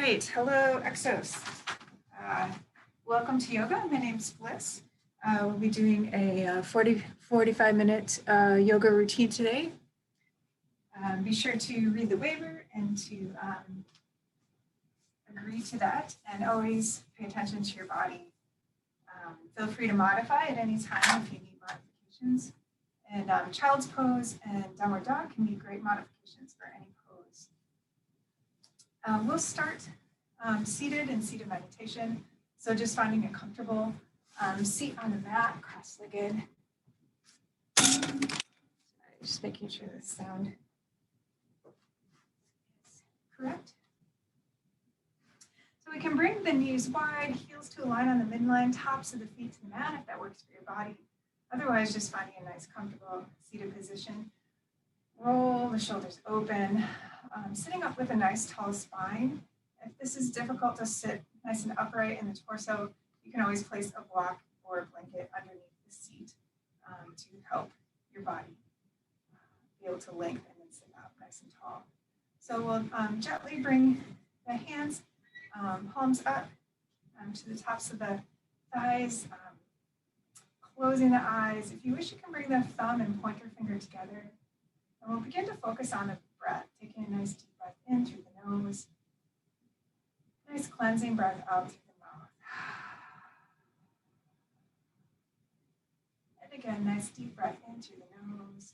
right, hello Exos. Welcome to yoga. My name's Bliss. We'll be doing a 45-minute yoga routine today. Be sure to read the waiver and to agree to that, and always pay attention to your body. Feel free to modify at any time if you need modifications. And child's pose and downward dog can be great modifications for any pose. We'll start seated in seated meditation. So just finding a comfortable seat on the mat, cross-legged. Just making sure the sound is correct. So we can bring the knees wide, heels to align on the midline, tops of the feet to the mat if that works for your body. Otherwise, just finding a nice, comfortable seated position. Roll the shoulders open, sitting up with a nice, tall spine. If this is difficult to sit nice and upright in the torso, you can always place a block or a blanket underneath the seat to help your body be able to lengthen and sit up nice and tall. So we'll gently bring the hands, palms up to the tops of the thighs, closing the eyes. If you wish, you can bring the thumb and pointer finger together. And we'll begin to focus on the breath, taking a nice deep breath in through the nose. Nice cleansing breath out through the mouth. And again, nice deep breath in through the nose.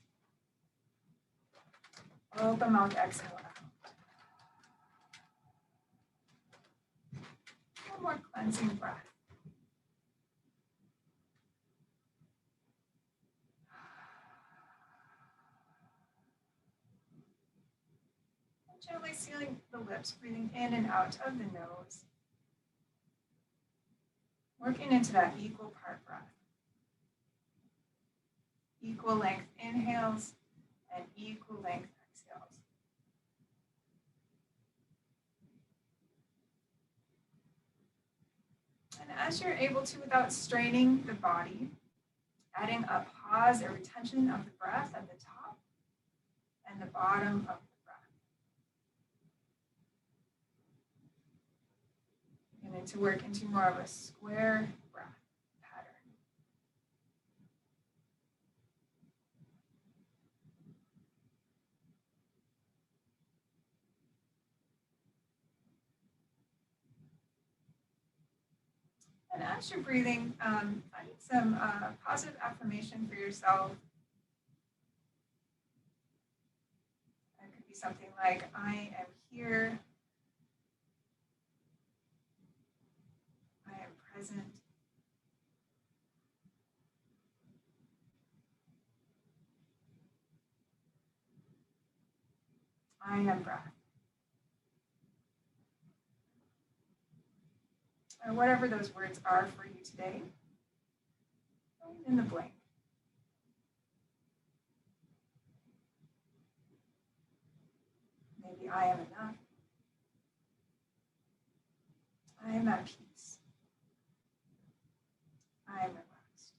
Open mouth, exhale out. One more cleansing breath. Gently sealing the lips, breathing in and out of the nose. Working into that equal part breath. Equal length inhales and equal length exhales. And as you're able to, without straining the body, adding a pause or retention of the breath at the top and the bottom of beginning to work into more of a square breath pattern. And as you're breathing, find some positive affirmation for yourself. It could be something like, I am here. Present. I am breath. Or whatever those words are for you today, in the blank. Maybe I am enough. I am at peace. I am relaxed.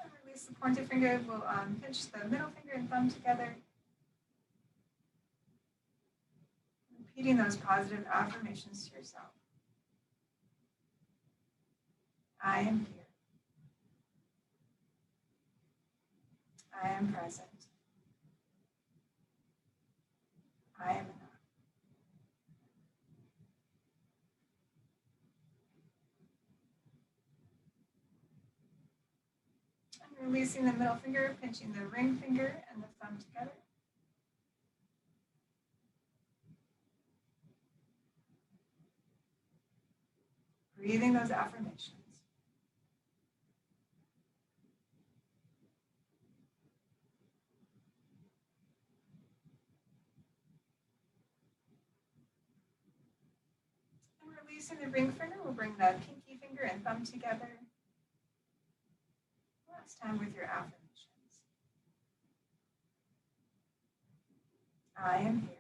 And release the pointer finger. We'll pinch the middle finger and thumb together. Repeating those positive affirmations to yourself. I am here. I am present. I am enough. And releasing the middle finger, pinching the ring finger and the thumb together. Breathing those affirmations. And releasing the ring finger, we'll bring the pinky finger and thumb together. Last time with your affirmations. I am here.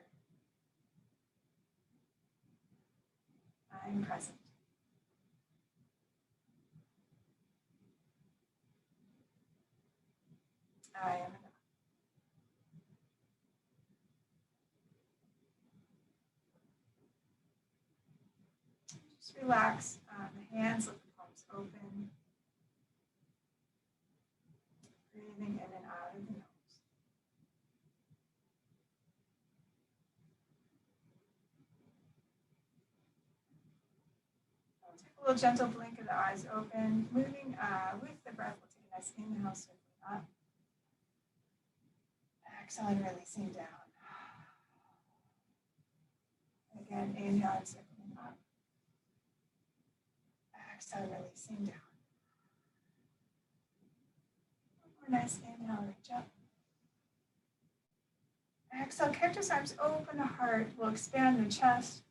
I am present. I am enough. Just relax the hands, let the palms open. Breathing in and out of the nose. We'll take a little gentle blink of the eyes open. Moving with the breath, we'll take a nice inhale, circling up. Exhale and releasing down. Again, inhale and circling up. Exhale, releasing down. One more nice inhale, reach up. Exhale, cactus arms open the heart. We'll expand the chest.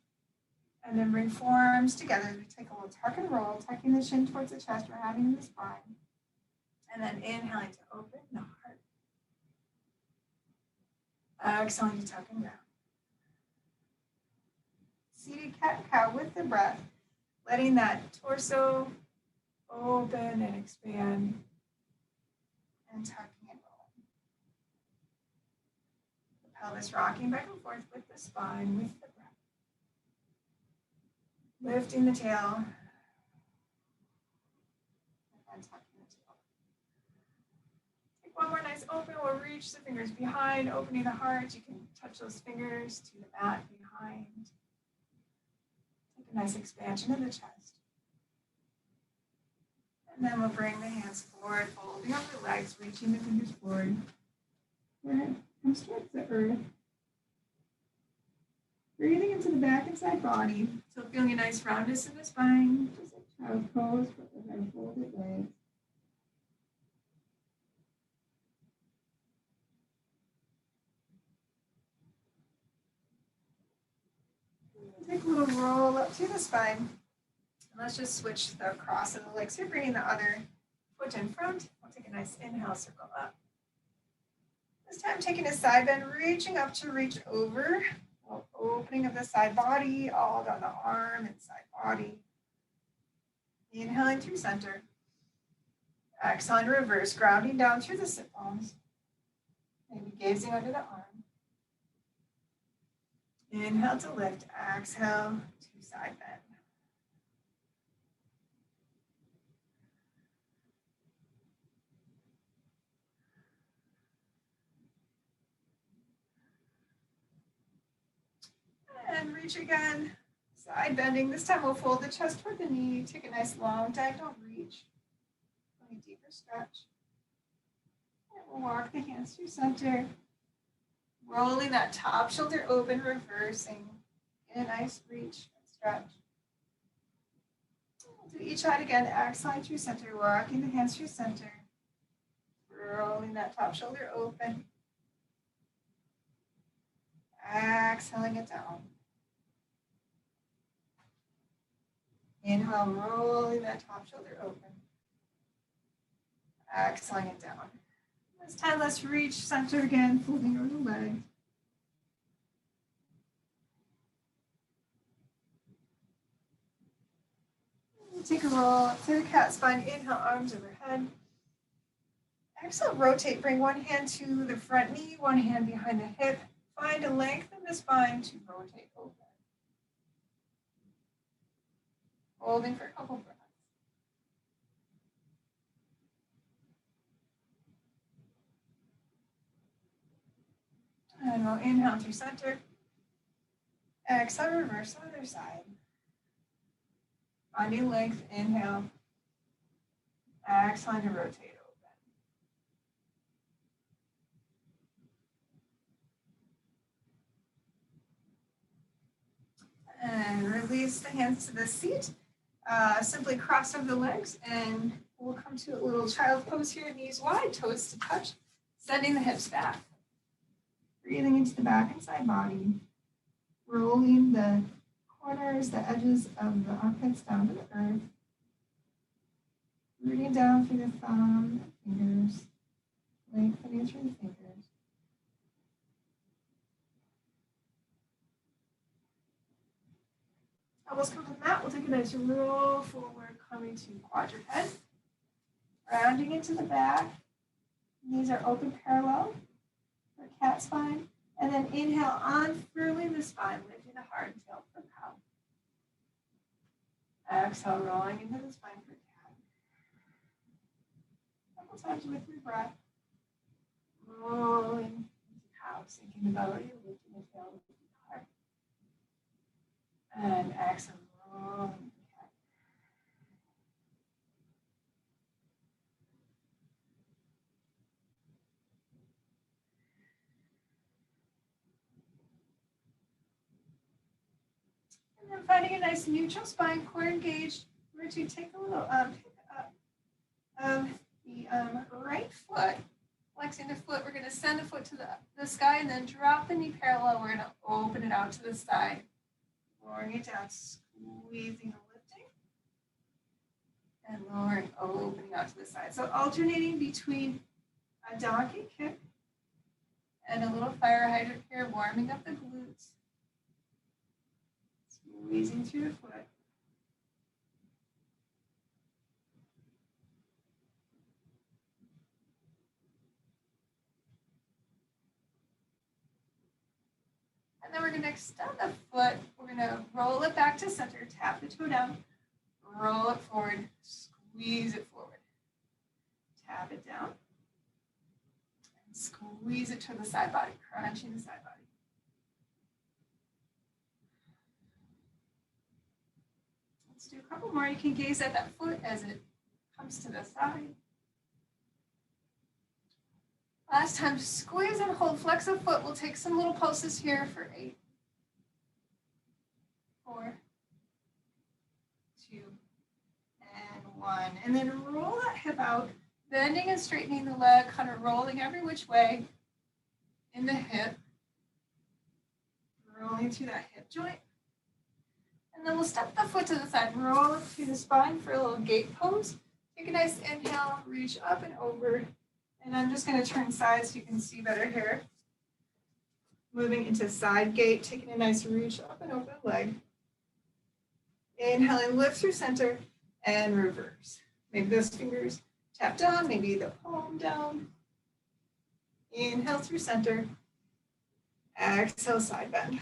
And then bring forearms together. We take a little tuck and roll, tucking the chin towards the chest, we're having the spine. And then inhaling to open the heart. Exhaling to tuck and round. Seated cat-cow with the breath, letting that torso open and expand, and tucking and rolling. The pelvis rocking back and forth with the spine, with the breath. Lifting the tail, and tucking the tail. Take one more nice open, we'll reach the fingers behind, opening the heart. You can touch those fingers to the mat behind. A nice expansion of the chest. And then we'll bring the hands forward, folding over the legs, reaching the fingers forward. Forehead comes towards the earth. Breathing into the back and side body. So feeling a nice roundness in the spine, just like child's pose, but with our folded legs. Take a little roll up to the spine. And let's just switch the cross of the legs. So you're bringing the other foot in front. We'll take a nice inhale, circle up. This time taking a side bend, reaching up to reach over. Opening of the side body, all down the arm and side body. Inhaling through center. Exhale in reverse, grounding down through the sit bones. Maybe gazing under the arm. Inhale to lift, exhale to side bend. And reach again, side bending. This time we'll fold the chest toward the knee, take a nice long diagonal reach, a deeper stretch. And we'll walk the hands through center, rolling that top shoulder open, reversing. Get a nice reach and stretch. We'll do each side again, exhale through center, walking the hands through center, rolling that top shoulder open. Exhaling it down. Inhale, rolling that top shoulder open. Exhaling it down. This time, let's reach center again, folding over the legs. Take a roll up to the cat spine. Inhale, arms overhead. Exhale, rotate. Bring one hand to the front knee, one hand behind the hip. Find a length in the spine to rotate over. Holding for a couple breaths. And we'll inhale through center. Exhale, reverse the other side. Finding length, inhale. Exhale to rotate open. And release the hands to the seat. Simply cross over the legs and we'll come to a little child pose here, knees wide, toes to touch, sending the hips back. Breathing into the back and side body, rolling the corners, the edges of the armpits down to the earth, rooting down through the thumb, fingers, lengthening through the fingers. Elbows come to the mat. We'll take a nice roll forward, coming to quadruped. Rounding into the back. Knees are open parallel for cat spine. And then inhale, unfurling the spine, lifting the heart and tail for cow. Exhale, rolling into the spine for cat. A couple times with your breath. Rolling into cow, sinking the belly, lifting the tail, lifting the heart. And exhale, rolling into cat. And then finding a nice neutral spine, core engaged. We're going to take a little pick up of the right foot, flexing the foot. We're going to send the foot to the sky and then drop the knee parallel. We're going to open it out to the side, lowering it down, squeezing and lifting, and lowering, opening out to the side. So alternating between a donkey kick and a little fire hydrant here, warming up the glutes, squeezing through the foot. And then we're going to extend the foot. We're going to roll it back to center, tap the toe down, roll it forward, squeeze it forward. Tap it down, and squeeze it to the side body, crunching the side body. Let's do a couple more. You can gaze at that foot as it comes to the side. Last time, squeeze and hold, flex the foot. We'll take some little pulses here for 8, 4, 2, and 1. And then roll that hip out, bending and straightening the leg, kind of rolling every which way in the hip, rolling through that hip joint. And then we'll step the foot to the side, roll it through the spine for a little gate pose. Take a nice inhale, reach up and over. And I'm just going to turn sides so you can see better here. Moving into side gate, taking a nice reach up and over the leg. Inhaling, lift through center and reverse. Maybe those fingers tap down, maybe the palm down. Inhale through center. Exhale, side bend.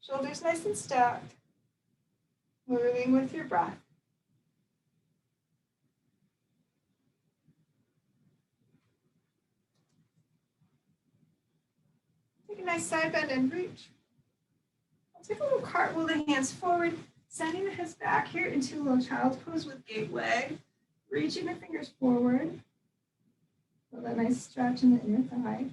Shoulders nice and stacked. Moving with your breath. Take a nice side bend and reach. I'll take a little cartwheel, the hands forward, sending the hips back here into a little child's pose with gate leg. Reaching the fingers forward. Feel that nice stretch in the inner thigh.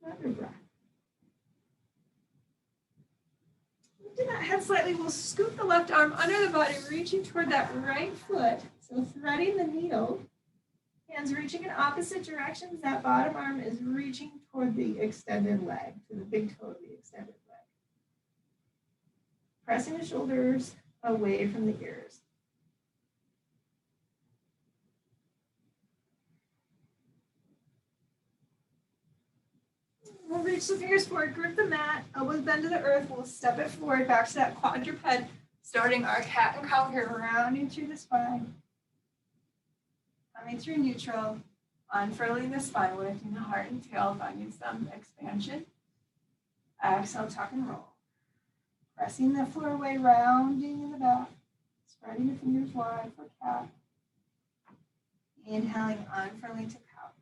Another breath. Lifting that head slightly, we'll scoop the left arm under the body, reaching toward that right foot. So threading the needle, hands reaching in opposite directions. That bottom arm is reaching toward the extended leg, to the big toe of the extended leg. Pressing the shoulders away from the ears. We'll reach the fingers forward, grip the mat, elbows bend to the earth. We'll step it forward back to that quadruped, starting our cat and cow here, rounding through the spine. Coming through neutral, unfurling the spine, lifting the heart and tail, finding some expansion. Exhale, tuck and roll. Pressing the floor away, rounding in the back, spreading the fingers wide for cat. Inhaling, unfurling to cow.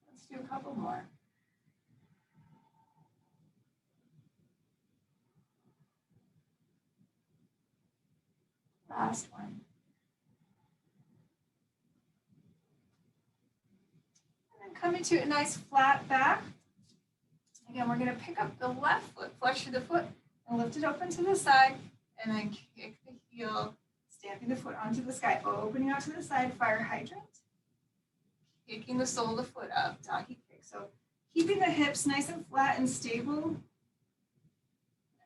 Let's do a couple more. Last one. And then coming to a nice flat back. Again, we're going to pick up the left foot, flush through the foot, and lift it open to the side, and then kick the heel, stamping the foot onto the sky, opening out to the side, fire hydrant. Kicking the sole of the foot up, donkey kick. So keeping the hips nice and flat and stable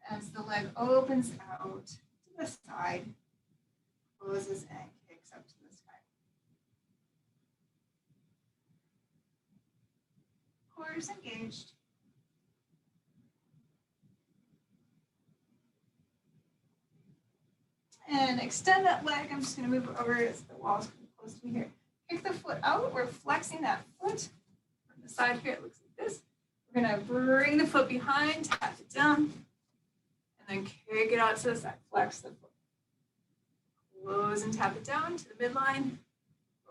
as the leg opens out to the side, closes and kicks up to the sky. Core is engaged. And extend that leg. I'm just going to move over as the wall's close to me here. Kick the foot out. We're flexing that foot. From the side here, it looks like this. We're going to bring the foot behind, tap it down, and then kick it out to the side. Flex the foot. Close and tap it down to the midline.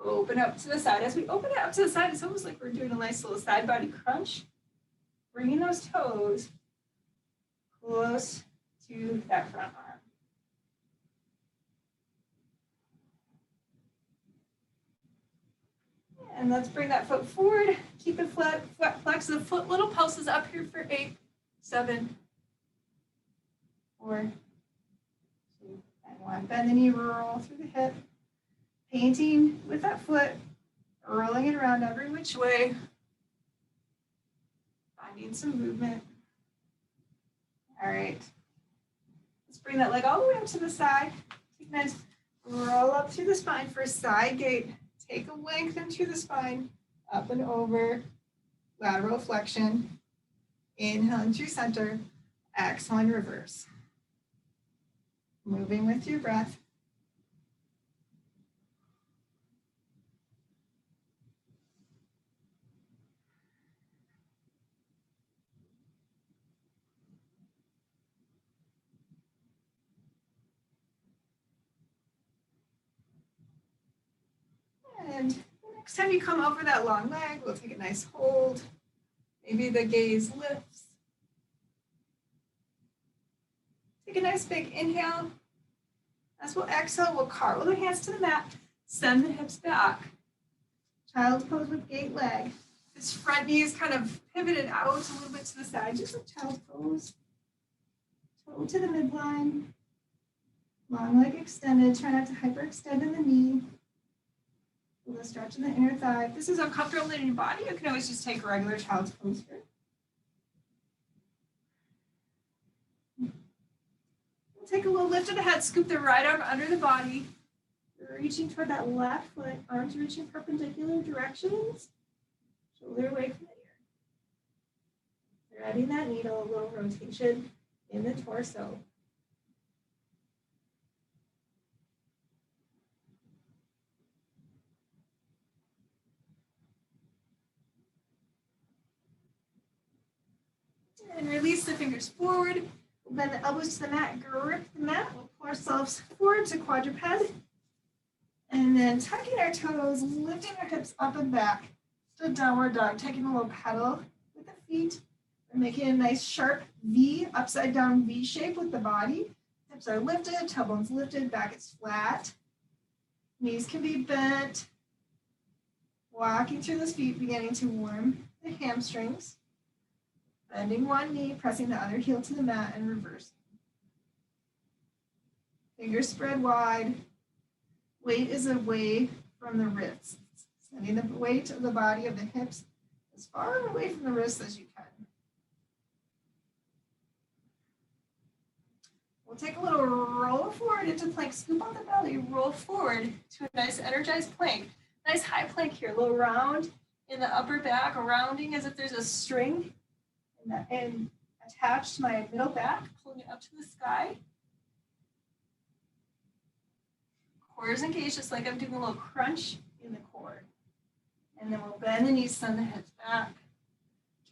Open up to the side. As we open it up to the side, it's almost like we're doing a nice little side body crunch. Bringing those toes close to that front arm. And let's bring that foot forward. Keep it flat, flex the foot. Little pulses up here for 8, 7, 4, 2, and 1. Bend the knee, roll through the hip. Painting with that foot, rolling it around every which way. Finding some movement. All right. Let's bring that leg all the way up to the side. Take a nice roll up through the spine for a side gate. Take a lengthen through the spine, up and over, lateral flexion. Inhale into center, exhale and reverse. Moving with your breath. And next time you come over that long leg, we'll take a nice hold. Maybe the gaze lifts. Take a nice big inhale. As we'll exhale, we'll cartwheel the hands to the mat, send the hips back. Child's pose with gate leg. This front knee is kind of pivoted out a little bit to the side, just like child's pose. Toe to the midline. Long leg extended. Try not to hyperextend in the knee. A little stretch in the inner thigh. If this is uncomfortable in your body, you can always just take regular child's pose here. We'll take a little lift of the head, scoop the right arm under the body, reaching toward that left foot, arms reaching perpendicular directions, shoulder away from the ear. Threading that needle, a little rotation in the torso. And release the fingers forward. We'll bend the elbows to the mat, grip the mat. We'll pull ourselves forward to quadruped. And then tucking our toes, lifting our hips up and back to downward dog, taking a little pedal with the feet. We're making a nice sharp V, upside down V shape with the body. Hips are lifted, tailbones lifted, back is flat. Knees can be bent. Walking through those feet, beginning to warm the hamstrings. Bending one knee, pressing the other heel to the mat and reversing. Fingers spread wide. Weight is away from the wrists. Sending the weight of the body of the hips as far away from the wrists as you can. We'll take a little roll forward into plank. Scoop on the belly, roll forward to a nice energized plank. Nice high plank here, a little round in the upper back, rounding as if there's a string. And attached to my middle back, pulling it up to the sky. Core is engaged, just like I'm doing a little crunch in the core. And then we'll bend the knees, send the hips back.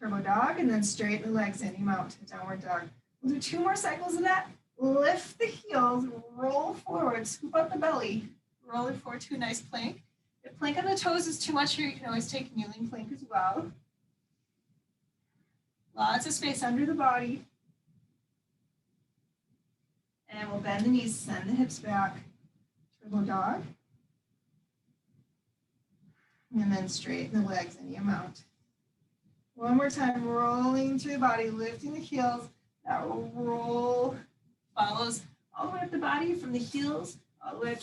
Turbo dog, and then straighten the legs in. You mount to downward dog. We'll do 2 more cycles of that. Lift the heels, roll forward, scoop up the belly, roll it forward to a nice plank. If plank on the toes is too much here, you can always take kneeling plank as well. Lots of space under the body. And we'll bend the knees, send the hips back. Turbo dog. And then straighten the legs in the mount. One more time, rolling through the body, lifting the heels. That roll follows all the way up the body from the heels, all the way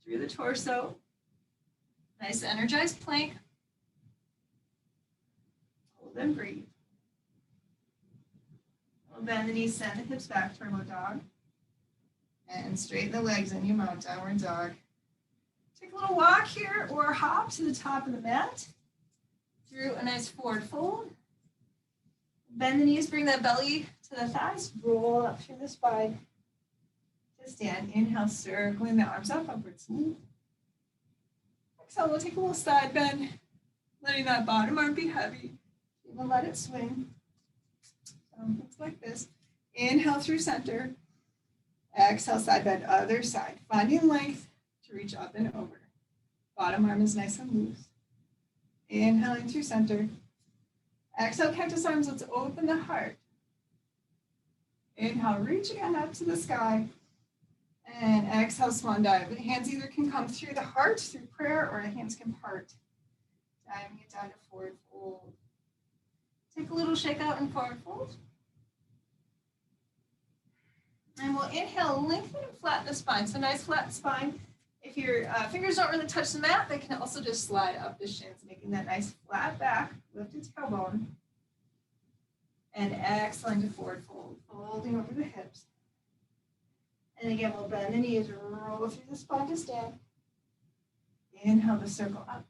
through the torso. Nice energized plank. Hold and breathe. We'll bend the knees, send the hips back, turbo dog. And straighten the legs in your mount, downward dog. Take a little walk here or hop to the top of the mat. Through a nice forward fold. Bend the knees, bring that belly to the thighs, roll up through the spine. To stand, inhale, circling the arms up, upward salute. Exhale, we'll take a little side bend, letting that bottom arm be heavy. Even let it swing. Looks like this. Inhale through center. Exhale, side bend, other side. Finding length to reach up and over. Bottom arm is nice and loose. Inhaling through center. Exhale, cactus arms, let's open the heart. Inhale, reach again up to the sky. And exhale, swan dive. The hands either can come through the heart, through prayer, or the hands can part. Diving it down to forward fold. Take a little shake out and forward fold. And we'll inhale, lengthen and flatten the spine. So nice flat spine. If your fingers don't really touch the mat, they can also just slide up the shins, making that nice flat back, lifted tailbone. And exhaling to forward fold, folding over the hips. And again, we'll bend the knees, roll through the spine to stand. Inhale to circle up.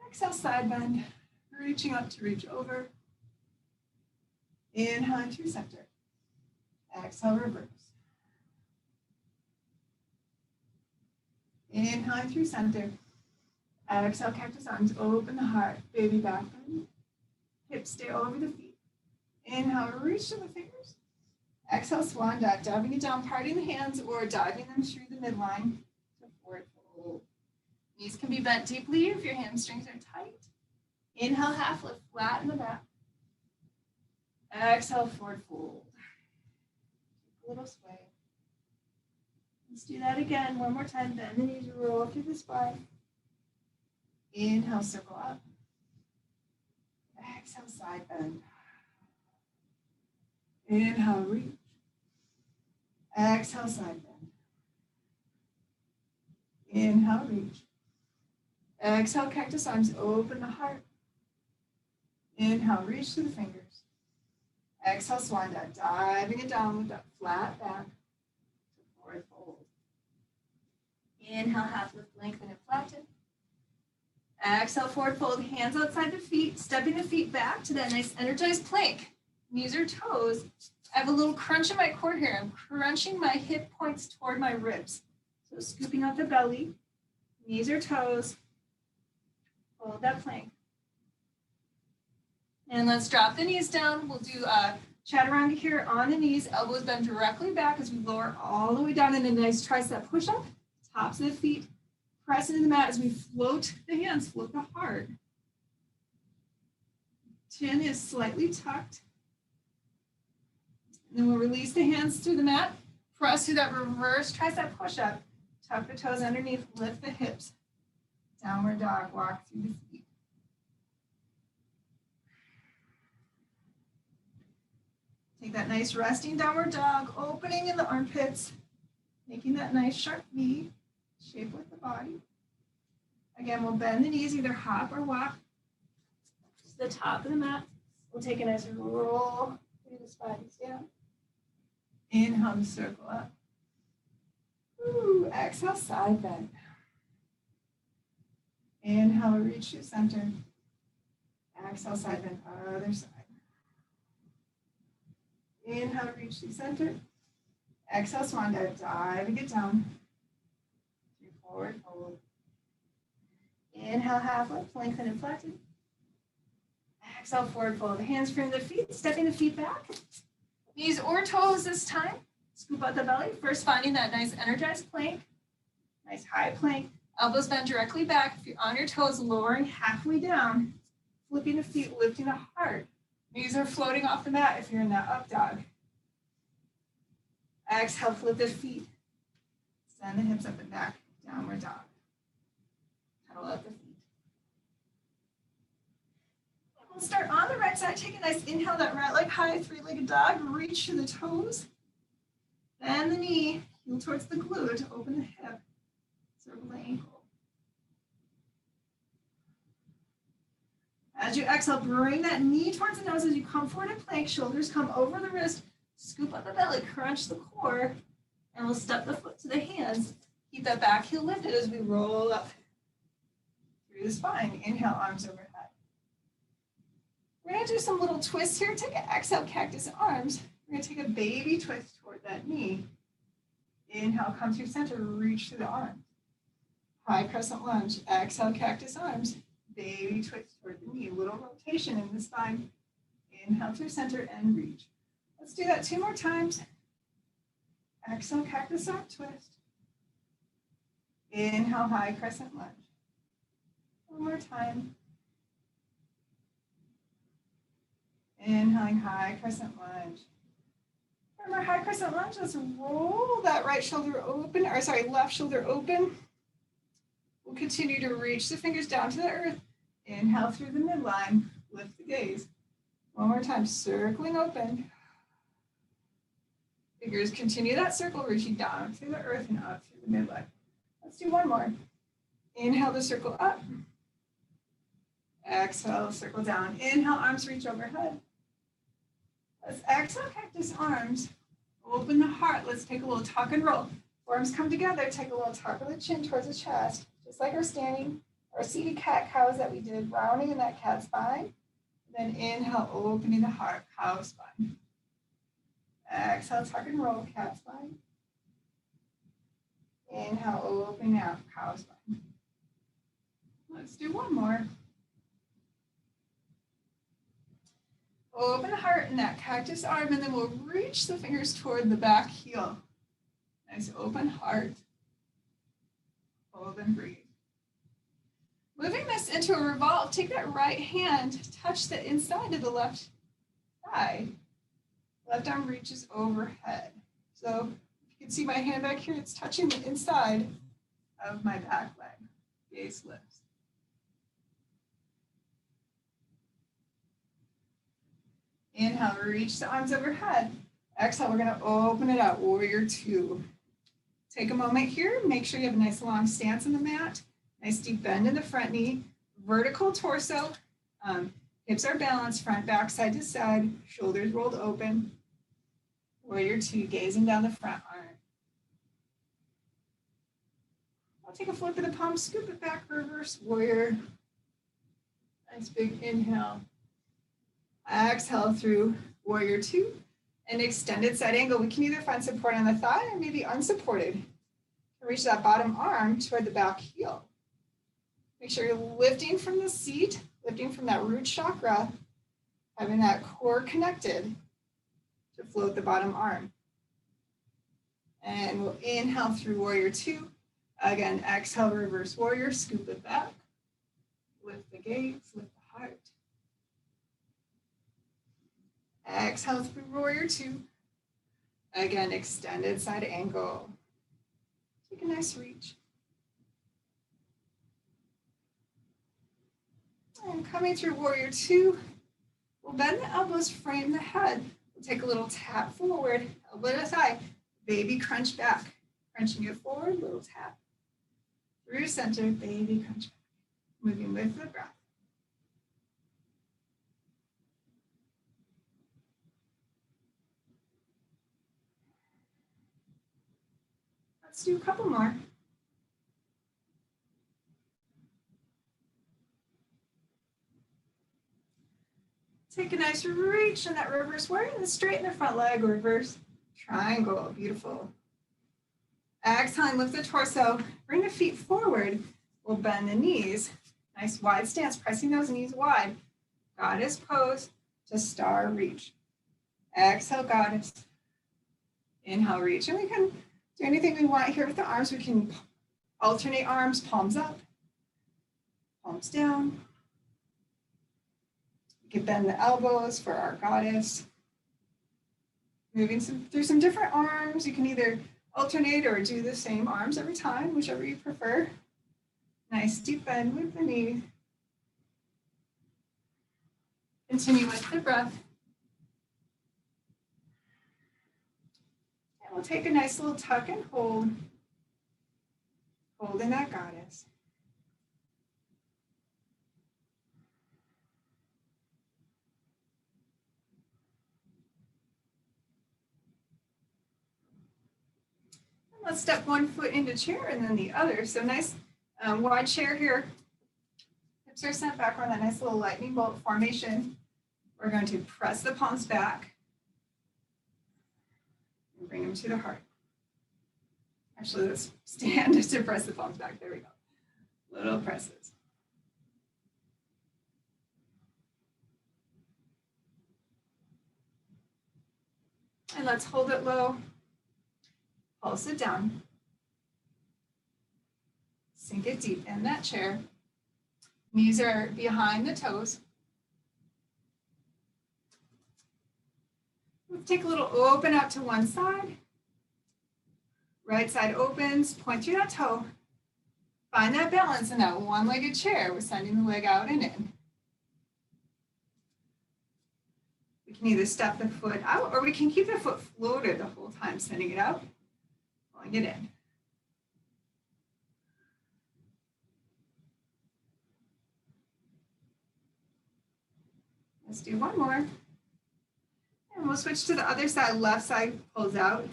Exhale, side bend, reaching up to reach over. Inhale through center. Exhale, reverse. Inhale through center. Exhale, cactus arms, open the heart, baby back bend. Hips stay over the feet. Inhale, reach to the fingers. Exhale, swan dive, diving it down, parting the hands or diving them through the midline to forward fold. Knees can be bent deeply if your hamstrings are tight. Inhale, half lift, flatten the back. Exhale, forward fold. A little sway. Let's do that again. One more time. Bend the knees, roll through the spine. Inhale, circle up. Exhale, side bend. Inhale, reach. Exhale, side bend. Inhale, reach. Exhale, cactus arms, open the heart. Inhale, reach to the fingers. Exhale, swan dive, diving it down with that flat back to forward fold. Inhale, half lift, lengthen and flatten. Exhale, forward fold, hands outside the feet, stepping the feet back to that nice energized plank. Knees or toes. I have a little crunch in my core here. I'm crunching my hip points toward my ribs. So scooping out the belly, knees or toes. Hold that plank. And let's drop the knees down. We'll do a chaturanga here on the knees. Elbows bend directly back as we lower all the way down in a nice tricep push-up. Tops of the feet. Press into the mat as we float the hands, float the heart. Chin is slightly tucked. And then we'll release the hands through the mat. Press through that reverse tricep push-up. Tuck the toes underneath, lift the hips. Downward dog, walk through the feet. Take that nice resting downward dog, opening in the armpits, making that nice sharp V shape with the body. Again, we'll bend the knees, either hop or walk to the top of the mat. We'll take a nice roll through the spine down. Inhale to circle up. Ooh, exhale, side bend. Inhale, reach to center. Exhale, side bend, other side. Inhale, reach to center. Exhale, swan dive, diving it down. Through forward fold. Inhale, half lift, lengthen and flatten. Exhale, forward fold. Hands frame the feet, stepping the feet back. Knees or toes this time. Scoop out the belly. First, finding that nice energized plank. Nice high plank. Elbows bend directly back. If you're on your toes, lowering halfway down. Flipping the feet, lifting the heart. Knees are floating off the mat if you're in that up dog. Exhale, flip the feet. Send the hips up and back. Downward dog. Pedal out the feet. We'll start on the right side. Take a nice inhale, that right leg high, three-legged dog. Reach to the toes. Bend the knee. Heel towards the glute to open the hip. Circle the ankle. As you exhale, bring that knee towards the nose as you come forward in plank. Shoulders come over the wrist. Scoop up the belly, crunch the core, and we'll step the foot to the hands. Keep that back heel lifted as we roll up through the spine. Inhale, arms overhead. We're going to do some little twists here. Take an exhale, cactus arms. We're going to take a baby twist toward that knee. Inhale, come through center, reach through the arms. High crescent lunge. Exhale, cactus arms. Baby twist toward the knee. Little rotation in the spine. Inhale through center and reach. Let's do that 2 more times. Exhale, cactus arm twist. Inhale, high crescent lunge. 1 more time. Inhaling, high crescent lunge. From our high crescent lunge, let's roll that right shoulder open, or sorry, left shoulder open. We'll continue to reach the fingers down to the earth. Inhale through the midline, lift the gaze. 1 more time, circling open. Fingers continue that circle, reaching down through the earth and up through the midline. Let's do 1 more. Inhale the circle up. Exhale, circle down. Inhale, arms reach overhead. Let's exhale, cactus arms. Open the heart. Let's take a little tuck and roll. Forearms come together. Take a little tuck of the chin towards the chest, just like our standing or seated cat cows that we did, rounding in that cat spine. Then inhale, opening the heart, cow spine. Exhale, tuck and roll, cat spine. Inhale, opening out, cow spine. Let's do 1 more. Open the heart in that cactus arm, and then we'll reach the fingers toward the back heel. Nice open heart. Hold and breathe. Moving this into a revolve, take that right hand, touch the inside of the left thigh. Left arm reaches overhead. So you can see my hand back here, it's touching the inside of my back leg. Gaze lifts. Inhale, reach the arms overhead. Exhale, we're going to open it up, warrior 2. Take a moment here, make sure you have a nice long stance on the mat. Nice deep bend in the front knee, vertical torso, hips are balanced, front, back, side to side, shoulders rolled open. Warrior 2, gazing down the front arm. I'll take a flip of the palm, scoop it back, reverse warrior. Nice big inhale. Exhale through warrior 2. An extended side angle. We can either find support on the thigh or maybe unsupported. Reach that bottom arm toward the back heel. Make sure you're lifting from the seat, lifting from that root chakra, having that core connected to float the bottom arm. And we'll inhale through warrior 2. Again, exhale, reverse warrior, scoop it back. Lift the gaze, lift the heart. Exhale through warrior 2. Again, extended side angle. Take a nice reach. And coming through warrior 2, we'll bend the elbows, frame the head. We'll take a little tap forward, elbow to thigh, baby crunch back. Crunching it forward, little tap. Through center, baby crunch back. Moving with the breath. Let's do a couple more. Take a nice reach in that reverse warrior and straighten the front leg, reverse triangle, beautiful. Exhaling, lift the torso, bring the feet forward. We'll bend the knees. Nice wide stance, pressing those knees wide. Goddess pose to star reach. Exhale, goddess. Inhale, reach. And we can do anything we want here with the arms. We can alternate arms, palms up, palms down. We can bend the elbows for our goddess. Moving through some different arms. You can either alternate or do the same arms every time, whichever you prefer. Nice deep bend with the knee. Continue with the breath. And we'll take a nice little tuck and hold. Holding that goddess. Let's step one foot into chair and then the other. So nice wide chair here. Hips are sent back on that nice little lightning bolt formation. We're going to press the palms back and bring them to the heart. Actually, let's stand to press the palms back. There we go. Little presses. And let's hold it low. Pulse it down. Sink it deep in that chair. Knees are behind the toes. Let's take a little open out to one side. Right side opens, point through that toe. Find that balance in that one-legged chair. We're sending the leg out and in. We can either step the foot out or we can keep the foot floated the whole time, sending it out, pulling it in. Let's do one more. And we'll switch to the other side. Left side pulls out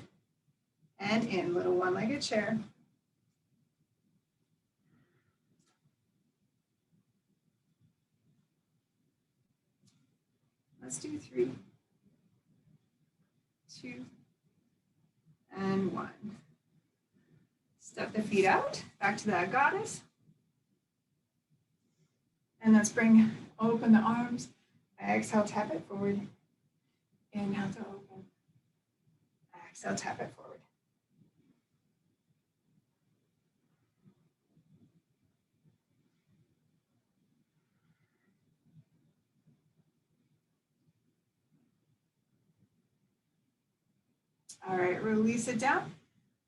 and in, little one-legged chair. Let's do 3, 2, and 1. Step the feet out, back to that goddess. And let's open the arms. Exhale, tap it forward. Inhale to open. Exhale, tap it forward. All right, release it down.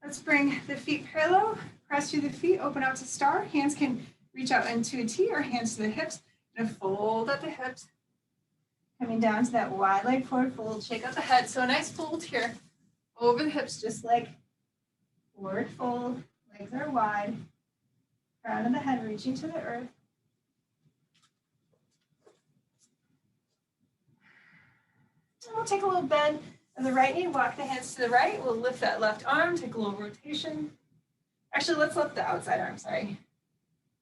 Let's bring the feet parallel, press through the feet, open out to star. Hands can reach out into a T or hands to the hips. And fold at the hips. Coming down to that wide leg forward fold, shake out the head. So a nice fold here over the hips, just like forward fold. Legs are wide. Crown of the head reaching to the earth. And we'll take a little bend of the right knee, walk the hands to the right. We'll lift that left arm, take a little rotation. Actually, let's lift the outside arm, sorry.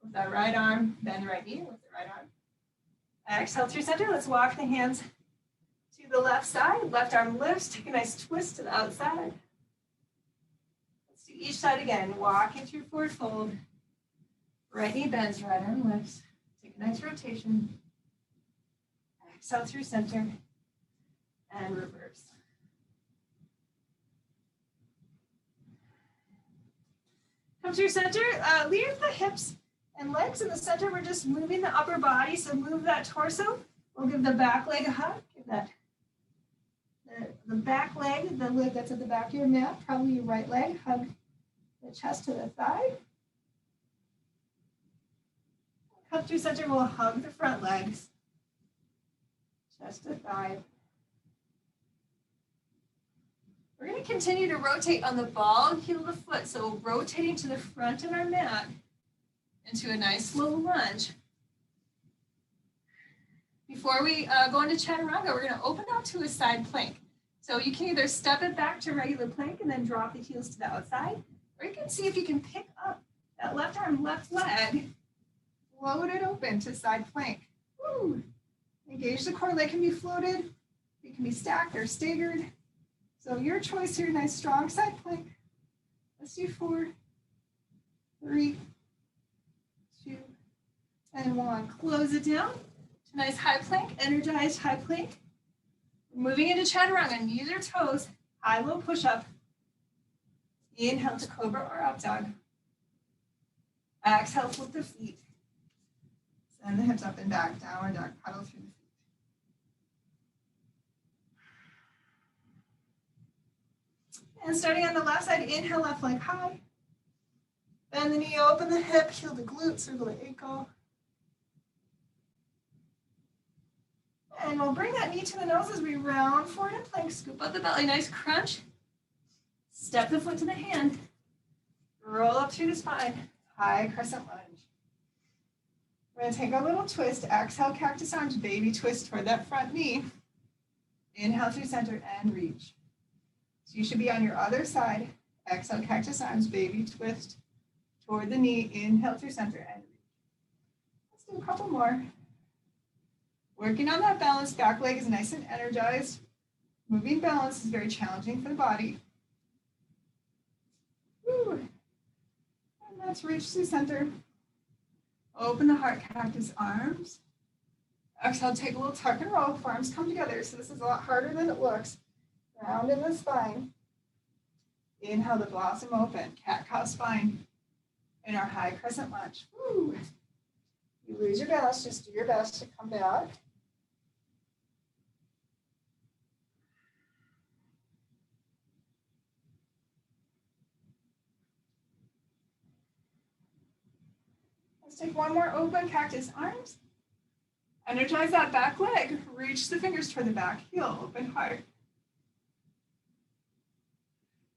Lift that right arm, bend the right knee, lift the right arm. Exhale through center. Let's walk the hands to the left side. Left arm lifts. Take a nice twist to the outside. Let's do each side again. Walking through forward fold. Right knee bends, right arm lifts. Take a nice rotation. Exhale through center. And reverse. Come through center. Leave the hips and legs in the center. We're just moving the upper body, so move that torso. We'll give the back leg a hug. Give that the back leg, the leg that's at the back of your mat, probably your right leg. Hug the chest to the thigh. Come through center. We'll hug the front legs, chest to thigh. We're going to continue to rotate on the ball and heel of the foot, so rotating to the front of our mat. Into a nice slow lunge. Before we go into chaturanga, we're going to open out to a side plank. So you can either step it back to regular plank and then drop the heels to the outside, or you can see if you can pick up that left arm, left leg, float it open to side plank. Woo. Engage the core. Leg can be floated, it can be stacked or staggered. So your choice here, nice strong side plank. Let's do 4, 3, 2, and 1. Close it down to nice high plank, energized high plank. Moving into chaturanga, knees or toes, high low push up. Inhale to cobra or up dog. Exhale, flip the feet. Send the hips up and back, downward dog, paddle through the feet. And starting on the left side, inhale, left leg high. Bend the knee, open the hip, heel the glute, circle the ankle. And we'll bring that knee to the nose as we round forward in plank, scoop out the belly, nice crunch. Step the foot to the hand. Roll up through the spine, high crescent lunge. We're going to take a little twist, exhale, cactus arms, baby twist toward that front knee. Inhale through center and reach. So you should be on your other side. Exhale, cactus arms, baby twist toward the knee. Inhale through center and reach. Let's do a couple more. Working on that balance. Back leg is nice and energized. Moving balance is very challenging for the body. Woo. And let's reach through center. Open the heart cactus arms. Exhale, take a little tuck and roll. Forearms come together. So this is a lot harder than it looks. Round in the spine. Inhale the blossom open. Cat-cow spine. In our high crescent lunge. Woo. You lose your balance, just do your best to come back. Let's take one more open cactus arms. Energize that back leg. Reach the fingers toward the back heel. Open heart.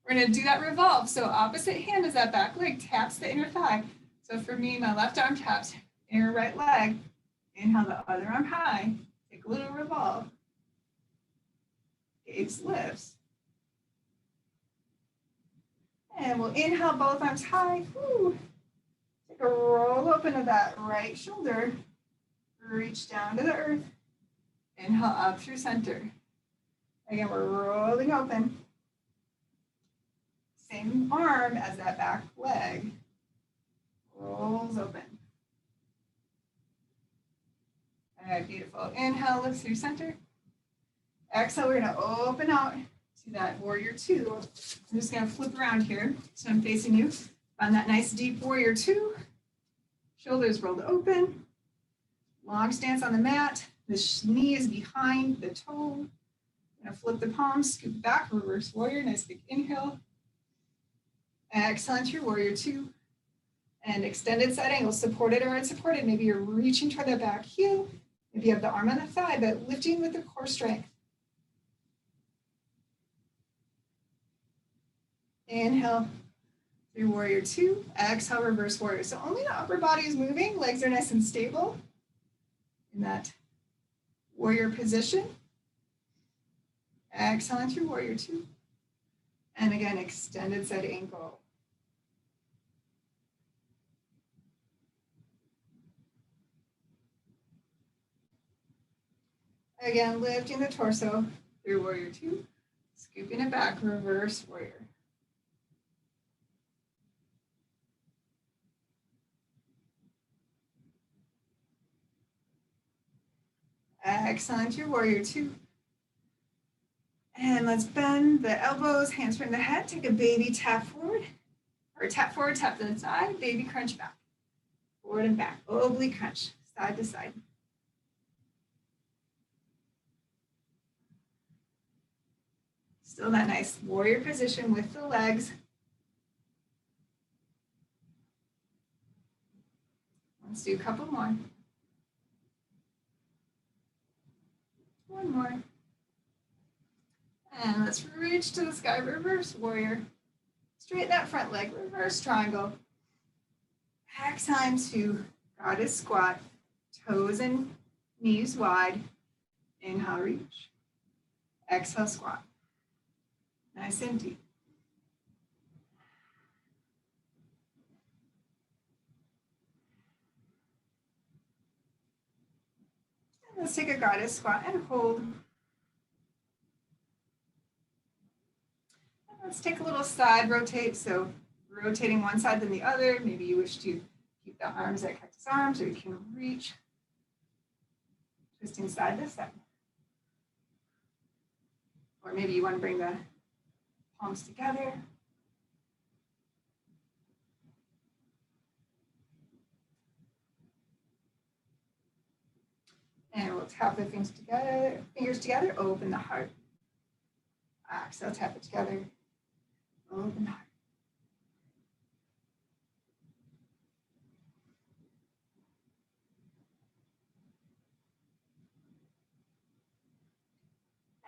We're going to do that revolve. So opposite hand as that back leg taps the inner thigh. So for me, my left arm taps inner right leg. Inhale the other arm high. Take a little revolve. Gaze lifts. And we'll inhale both arms high. Woo. Take a roll open of that right shoulder. Reach down to the earth. Inhale up through center. Again, we're rolling open. Same arm as that back leg. Rolls open. All right, beautiful. Inhale, lift through center. Exhale, we're going to open out to that warrior two. I'm just going to flip around here. So I'm facing you. Find that nice deep warrior two. Shoulders rolled open. Long stance on the mat. The knee is behind the toe. I'm going to flip the palms, scoop back, reverse warrior. Nice big inhale. Exhale into your warrior two. And extended side angle, supported or unsupported. Maybe you're reaching toward the back heel. Maybe you have the arm on the thigh, but lifting with the core strength. Inhale through warrior two. Exhale, reverse warrior. So only the upper body is moving. Legs are nice and stable in that warrior position. Exhale into warrior two. And again, extended side ankle. Again, lifting the torso through warrior two, scooping it back, reverse warrior. Exhale into your warrior two. And let's bend the elbows, hands from the head, take a baby tap forward, or tap forward, tap to the side, baby crunch back. Forward and back, oblique crunch, side to side. Still that nice warrior position with the legs. Let's do a couple more. One more. And let's reach to the sky, reverse warrior. Straighten that front leg, reverse triangle. Exhale to goddess squat, toes and knees wide. Inhale, reach. Exhale, squat. Nice and deep. And let's take a goddess squat and hold. Let's take a little side rotate. So rotating one side then the other. Maybe you wish to keep the arms at cactus arms, or you can reach. Twisting side to side. Or maybe you want to bring the palms together. And we'll tap the fingers together, open the heart. Exhale, tap it together. Open heart.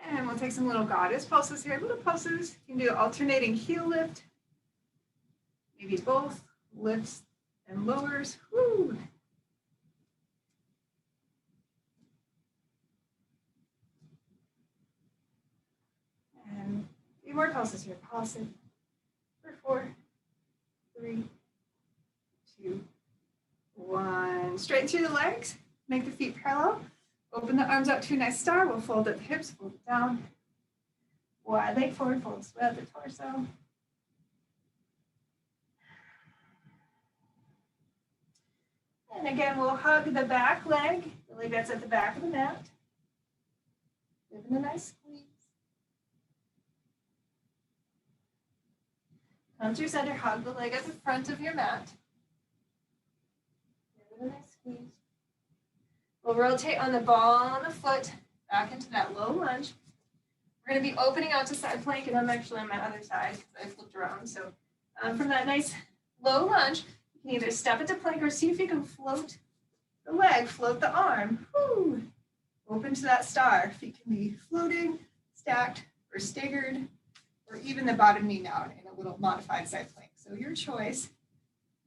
And we'll take some little goddess pulses here. Little pulses. You can do alternating heel lift. Maybe both lifts and lowers. Woo. And a few more pulses here. Pulse it. For 4, 3, 2, 1. Straighten through the legs. Make the feet parallel. Open the arms up to a nice star. We'll fold at the hips, fold it down. Wide leg forward, fold spread the torso. And again, we'll hug the back leg, the leg that's at the back of the mat. Give it a nice squeeze. Come through center, hug the leg at the front of your mat. Give it a nice squeeze. We'll rotate on the ball on the foot back into that low lunge. We're going to be opening out to side plank, and I'm actually on my other side because I flipped around. So from that nice low lunge, you can either step into plank or see if you can float the leg, float the arm. Woo. Open to that star. Feet can be floating, stacked, or staggered, or even the bottom knee down in a little modified side plank. So your choice.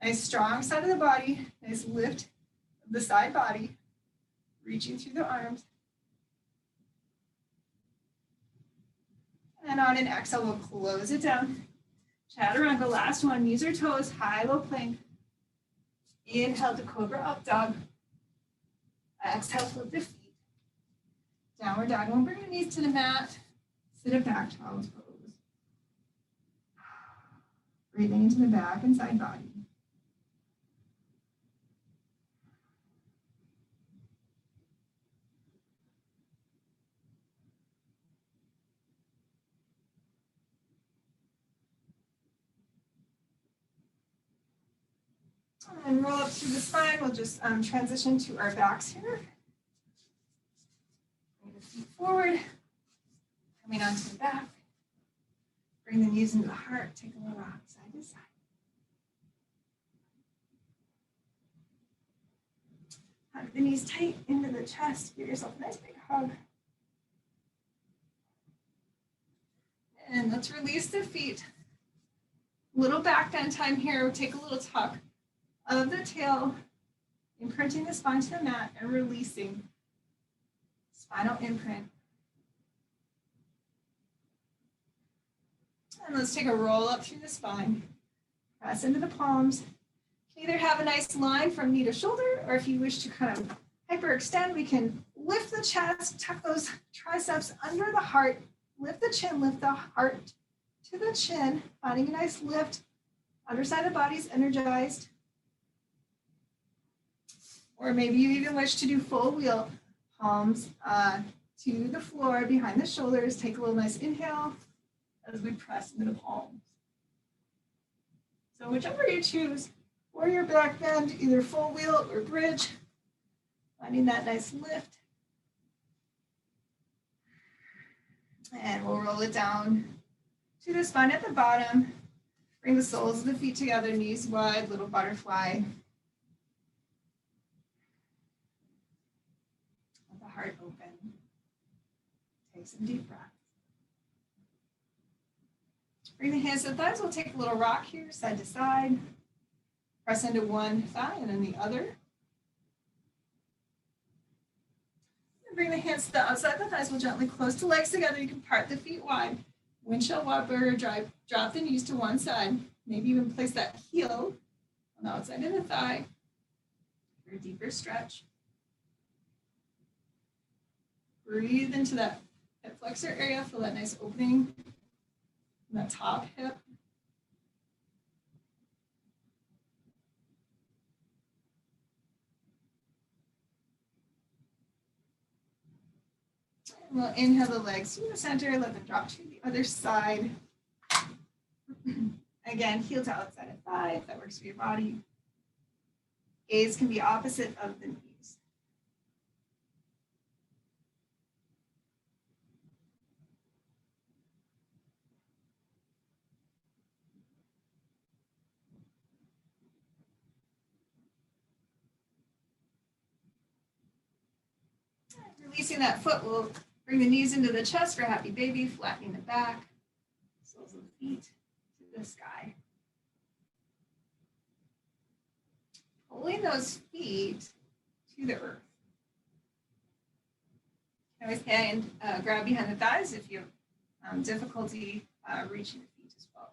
Nice strong side of the body, nice lift of the side body, reaching through the arms. And on an exhale, we'll close it down. Chaturanga, last one, knees or toes, high, low plank. Inhale to cobra up dog. Exhale, flip the feet. Downward dog. We'll bring the knees to the mat. Sit up back, child's pose. Breathing into the back and side body. And roll up through the spine. We'll just transition to our backs here. Bring the feet forward. Coming onto the back. Bring the knees into the heart. Take a little rock side to side. Hug the knees tight into the chest. Give yourself a nice big hug. And let's release the feet. Little back bend time here. We'll take a little tuck of the tail, imprinting the spine to the mat and releasing spinal imprint. And let's take a roll up through the spine. Press into the palms. You can either have a nice line from knee to shoulder, or if you wish to kind of hyperextend, we can lift the chest, tuck those triceps under the heart, lift the chin, lift the heart to the chin, finding a nice lift. Underside of the body's energized. Or maybe you even wish to do full wheel, palms to the floor behind the shoulders. Take a little nice inhale as we press into the palms. So whichever you choose, or your back bend, either full wheel or bridge, finding that nice lift. And we'll roll it down to the spine at the bottom. Bring the soles of the feet together, knees wide, little butterfly. Let the heart open. Take some deep breaths. Bring the hands to the thighs. We'll take a little rock here, side to side. Press into one thigh and then the other. And bring the hands to the outside of the thighs. We'll gently close the legs together. You can part the feet wide. Windshield whopper, drop the knees to one side. Maybe even place that heel on the outside of the thigh for a deeper stretch. Breathe into that hip flexor area. Feel that nice opening in that top hip. And we'll inhale the legs to the center, let them drop to the other side. Again, heel to outside of thigh, if that works for your body. Gaze can be opposite of the knees. Releasing that foot, we'll bring the knees into the chest for happy baby, flattening the back, soles of the feet to the sky. Pulling those feet to the earth. You can always hand, grab behind the thighs if you have difficulty reaching the feet as well.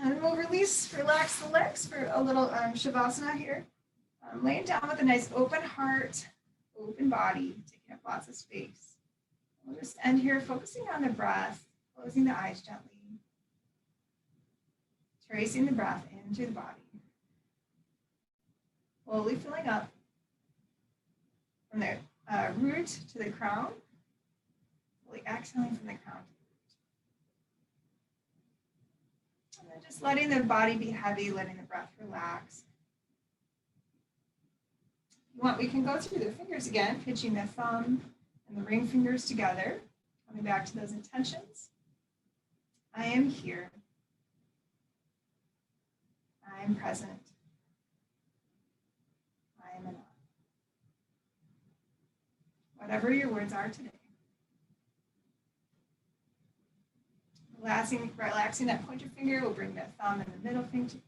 And we'll relax the legs for a little Shavasana here. Laying down with a nice open heart, open body, taking up lots of space. We'll just end here focusing on the breath, closing the eyes gently, tracing the breath into the body. slowly filling up from the root to the crown, slowly exhaling from the crown to the root. And then just letting the body be heavy, letting the breath relax. If you want, we can go through the fingers again, pitching the thumb and the ring fingers together, coming back to those intentions. I am here. I am present. I am enough. Whatever your words are today. Relaxing that pointer finger, we'll bring the thumb and the middle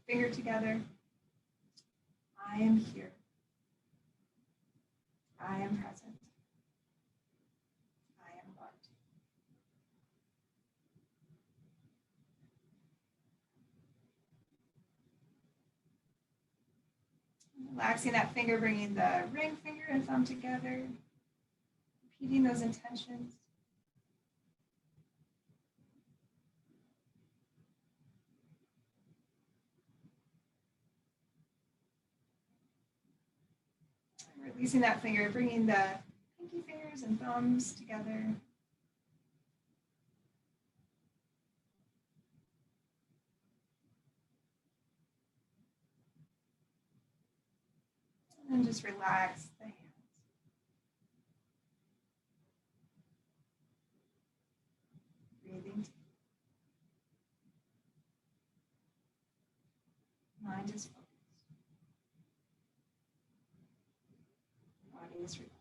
finger together. I am here. I am present. I am loved. Relaxing that finger, bringing the ring finger and thumb together. Repeating those intentions. Releasing that finger, bringing the pinky fingers and thumbs together. And then just relax the hands. Breathing. Mind is focused. Body is relaxed.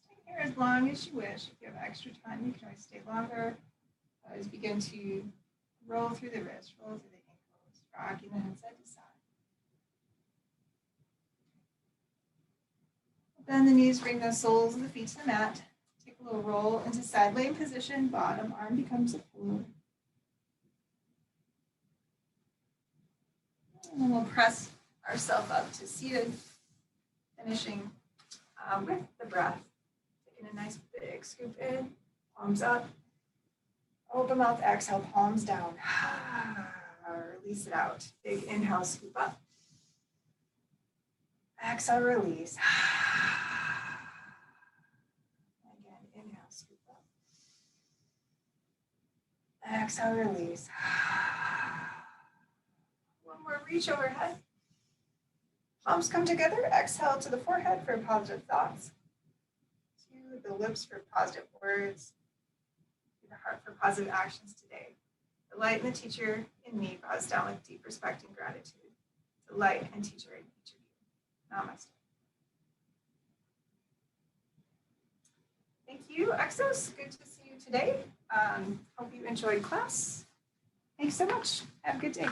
Stay here as long as you wish. If you have extra time, you can always stay longer. Always begin to roll through the wrists, roll through the ankles, rocking the head side to side. Bend the knees, bring the soles of the feet to the mat. Take a little roll into side laying position. Bottom arm becomes a pillow. And then we'll press ourselves up to seated, finishing with the breath. Taking a nice big scoop in, palms up. Open mouth, exhale, palms down. Release it out. Big inhale, scoop up. Exhale, release. Again, inhale, scoop up. Exhale, release. One more, reach overhead. Palms come together. Exhale to the forehead for positive thoughts. To the lips for positive words. To the heart for positive actions today. The light and the teacher in me bows down with deep respect and gratitude. The light and teacher in each of you. Namaste. Thank you, Exos. Good to see you today. Hope you enjoyed class. Thanks so much. Have a good day.